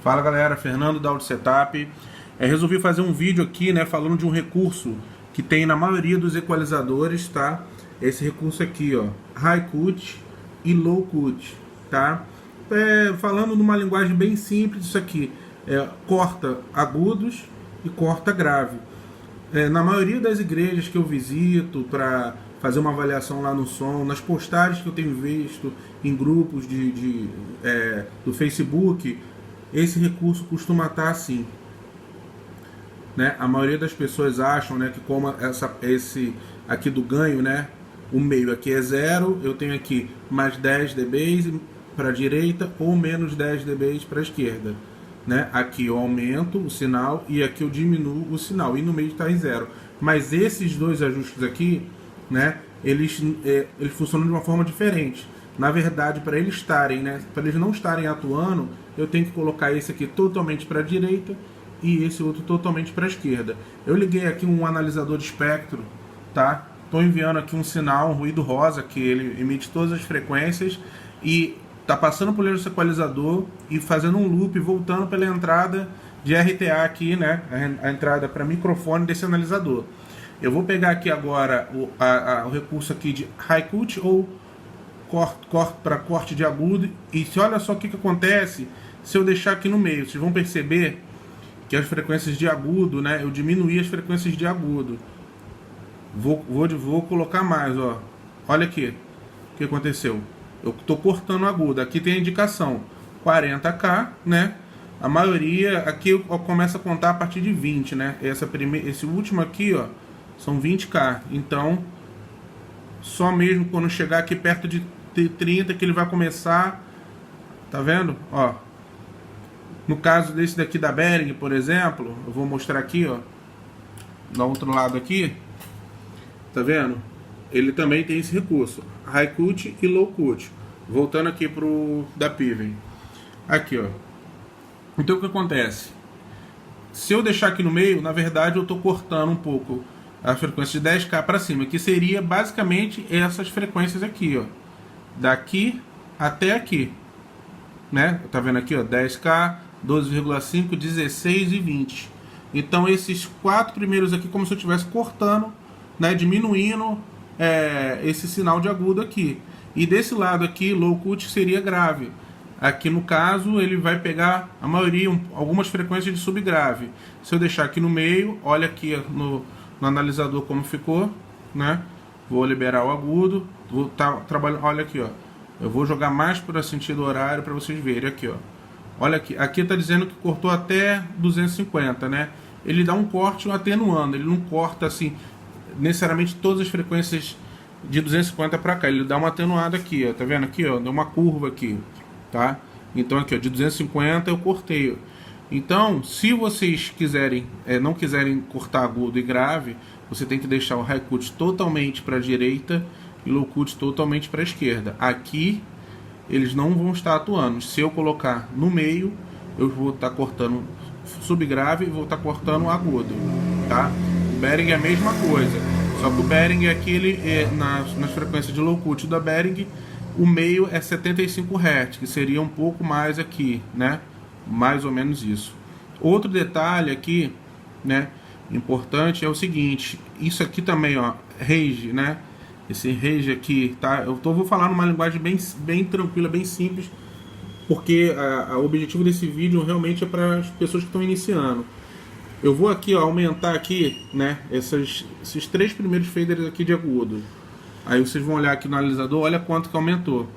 Fala galera, Fernando da Audio Setup. Resolvi fazer um vídeo aqui, né, falando de um recurso que tem na maioria dos equalizadores, tá? Esse recurso aqui, ó, High Cut e Low Cut, tá? Falando numa linguagem bem simples, isso aqui corta agudos e corta grave. Na maioria das igrejas que eu visito para fazer uma avaliação lá no som, nas postagens que eu tenho visto em grupos do Facebook, esse recurso costuma estar assim, né? A maioria das pessoas acham, né, que como esse aqui do ganho, né, o meio aqui é 0, eu tenho aqui mais 10 dB para a direita ou menos 10 dB para a esquerda, né? Aqui eu aumento o sinal e aqui eu diminuo o sinal e no meio está em 0. Mas esses dois ajustes aqui, né, eles funcionam de uma forma diferente. Na verdade, para eles estarem, né, para eles não estarem atuando, eu tenho que colocar esse aqui totalmente para a direita e esse outro totalmente para a esquerda. Eu liguei aqui um analisador de espectro, tá? Estou enviando aqui um sinal, um ruído rosa, que ele emite todas as frequências e tá passando por esse equalizador e fazendo um loop, voltando pela entrada de RTA aqui, né? A entrada para microfone desse analisador. Eu vou pegar aqui agora o recurso aqui de High Cut ou para corte de agudo, e olha só o que acontece se eu deixar aqui no meio. Vocês vão perceber que as frequências de agudo, né, eu diminuí as frequências de agudo. Vou colocar mais, ó. Olha aqui o que aconteceu. Eu estou cortando agudo. Aqui tem a indicação 40K, né? A maioria aqui eu começo a contar a partir de 20, né? Esse último aqui, ó, são 20K. Então, só mesmo quando chegar aqui perto de 30 que ele vai começar, tá vendo? Ó, no caso desse daqui da Behringer, por exemplo, eu vou mostrar aqui, ó, do outro lado aqui, tá vendo? Ele também tem esse recurso, High Cut e Low Cut. Voltando aqui pro da Piven. Aqui, ó. Então o que acontece? Se eu deixar aqui no meio, na verdade eu estou cortando um pouco a frequência de 10K para cima, que seria basicamente essas frequências aqui, ó. Daqui até aqui, né? Tá vendo aqui, ó, 10K, 12,5, 16 e 20. Então esses quatro primeiros aqui, como se eu estivesse cortando, né, diminuindo esse sinal de agudo aqui. E desse lado aqui, Low Cut seria grave. Aqui no caso ele vai pegar a maioria, algumas frequências de subgrave. Se eu deixar aqui no meio, olha aqui no analisador como ficou, né? Vou liberar o agudo, vou trabalhando, olha aqui, ó. Eu vou jogar mais para sentido horário para vocês verem aqui, ó. Olha aqui está dizendo que cortou até 250, né? Ele dá um corte atenuando, ele não corta assim necessariamente todas as frequências de 250 para cá, ele dá uma atenuada aqui, ó. Tá vendo aqui, ó? Deu uma curva aqui, tá? Então aqui, ó, de 250 eu cortei. Então, se vocês quiserem, não quiserem cortar agudo e grave, você tem que deixar o High Cut totalmente para a direita e Low Cut totalmente para a esquerda. Aqui eles não vão estar atuando. Se eu colocar no meio, eu vou estar cortando subgrave e vou estar cortando agudo, tá? O Behringer é a mesma coisa, só que o Behringer aqui, ele nas frequências de Low Cut da Behringer, o meio é 75 Hz, que seria um pouco mais aqui, né? Mais ou menos isso. Outro detalhe aqui, né, importante é o seguinte, isso aqui também, ó, range, né? Esse range aqui, tá? Vou falar numa linguagem bem tranquila, bem simples, porque o objetivo desse vídeo realmente é para as pessoas que estão iniciando. Eu vou aqui, ó, aumentar aqui, né, esses três primeiros faders aqui de agudo. Aí vocês vão olhar aqui no analisador, olha quanto que aumentou,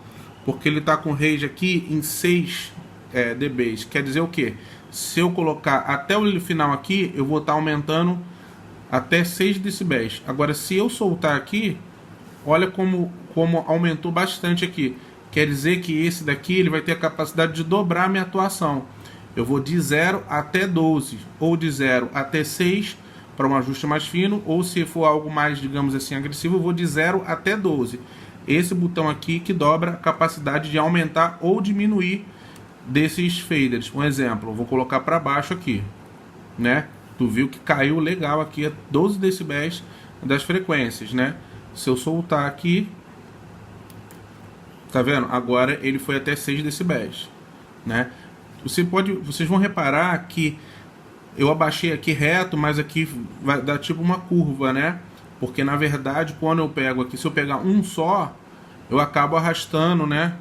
porque ele está com range aqui em 6 dB. Quer dizer o que? Se eu colocar até o final aqui, eu vou estar aumentando até 6 decibéis. Agora, se eu soltar aqui, olha como aumentou bastante aqui. Quer dizer que esse daqui ele vai ter a capacidade de dobrar a minha atuação. Eu vou de 0 até 12, ou de 0 até 6 para um ajuste mais fino, ou se for algo mais, digamos assim, agressivo, eu vou de 0 até 12. Esse botão aqui que dobra a capacidade de aumentar ou diminuir desses faders. Um exemplo, eu vou colocar para baixo aqui, né? Tu viu que caiu legal aqui a 12 decibéis das frequências, né? Se eu soltar aqui, tá vendo? Agora ele foi até 6 decibéis, né? vocês vão reparar que eu abaixei aqui reto, mas aqui vai dar tipo uma curva, né? Porque na verdade, quando eu pego aqui, se eu pegar um só, eu acabo arrastando, né,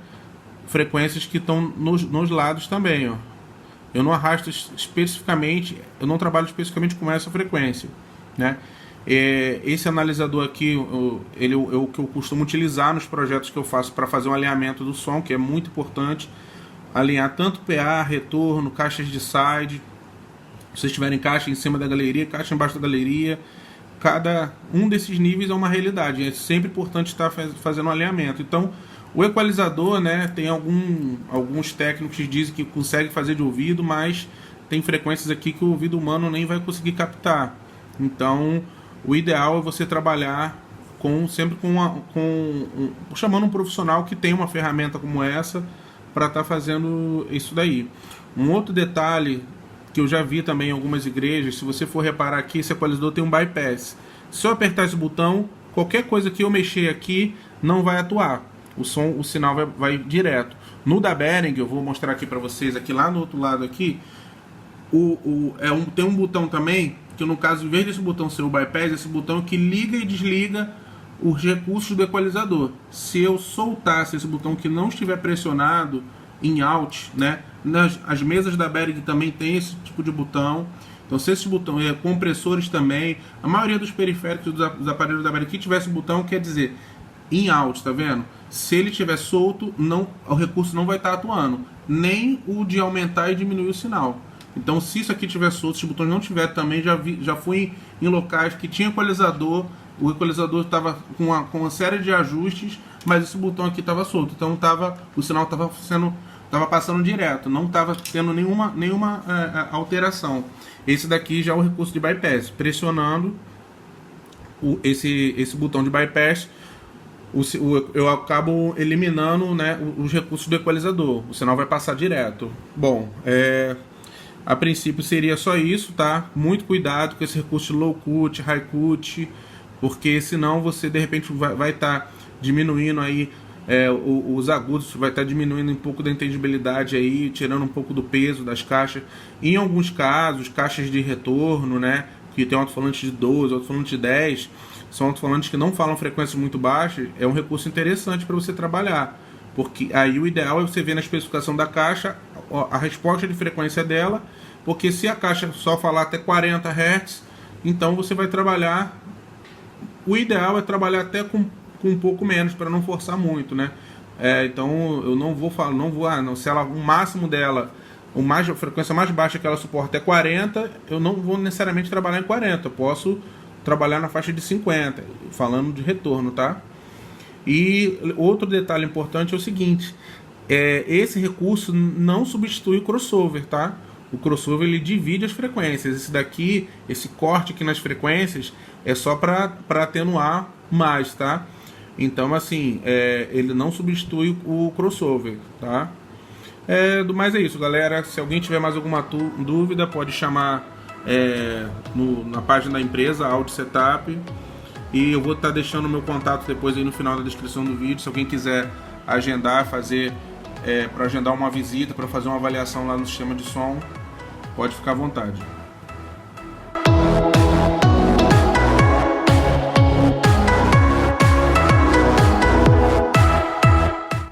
frequências que estão nos lados também, ó. Eu não arrasto especificamente, eu não trabalho especificamente com essa frequência, né? Esse analisador aqui, ele é o que eu costumo utilizar nos projetos que eu faço para fazer um alinhamento do som, que é muito importante. Alinhar tanto PA, retorno, caixas de side. Se vocês tiverem caixa em cima da galeria, caixa embaixo da galeria, cada um desses níveis é uma realidade. É sempre importante estar fazendo um alinhamento. Então, o equalizador, né, tem alguns técnicos que dizem que consegue fazer de ouvido, mas tem frequências aqui que o ouvido humano nem vai conseguir captar. Então, o ideal é você trabalhar chamando um profissional que tem uma ferramenta como essa para estar fazendo isso daí. Um outro detalhe que eu já vi também em algumas igrejas, se você for reparar aqui, esse equalizador tem um bypass. Se eu apertar esse botão, qualquer coisa que eu mexer aqui não vai atuar. O sinal vai direto. No da Behringer, eu vou mostrar aqui para vocês, aqui lá no outro lado aqui, tem um botão também, que no caso, em vez desse botão ser o bypass, esse botão que liga e desliga os recursos do equalizador. Se eu soltasse esse botão que não estiver pressionado em out, né, as mesas da Behringer também tem esse tipo de botão. Então, se esse botão, compressores também, a maioria dos periféricos dos aparelhos da Behringer que tivesse botão, quer dizer, in out, tá vendo? Se ele estiver solto, o recurso não vai estar atuando, nem o de aumentar e diminuir o sinal. Então, se isso aqui estiver solto, se o botão não tiver também, já fui em locais que tinha equalizador, o equalizador estava com uma série de ajustes, mas esse botão aqui estava solto, então o sinal estava passando direto, não estava tendo nenhuma alteração. Esse daqui já é o recurso de bypass, pressionando esse botão de bypass, eu acabo eliminando, né, os recursos do equalizador, o sinal vai passar direto. Bom, a princípio seria só isso, tá? Muito cuidado com esse recurso de low cut, high cut, porque senão você de repente vai estar diminuindo aí os agudos, vai estar diminuindo um pouco da entendibilidade aí, tirando um pouco do peso das caixas. Em alguns casos, caixas de retorno, né, que tem um alto-falante de 12, alto-falante de 10, são alto-falantes que não falam frequências muito baixas, é um recurso interessante para você trabalhar, porque aí o ideal é você ver na especificação da caixa a resposta de frequência dela, porque se a caixa só falar até 40 Hz, então você vai trabalhar, o ideal é trabalhar até com um pouco menos, para não forçar muito, né? Então eu não vou falar, se ela, o máximo dela, a frequência mais baixa que ela suporta é 40, eu não vou necessariamente trabalhar em 40, eu posso trabalhar na faixa de 50, falando de retorno, tá? E outro detalhe importante é o seguinte, esse recurso não substitui o crossover, tá? O crossover ele divide as frequências. Esse daqui, esse corte aqui nas frequências é só para atenuar mais, tá? Então assim, ele não substitui o crossover, tá? Do mais é isso, galera. Se alguém tiver mais alguma dúvida, pode chamar na página da empresa, Audio Setup. E eu vou estar deixando o meu contato depois aí no final da descrição do vídeo. Se alguém quiser agendar, para agendar uma visita, para fazer uma avaliação lá no sistema de som, pode ficar à vontade.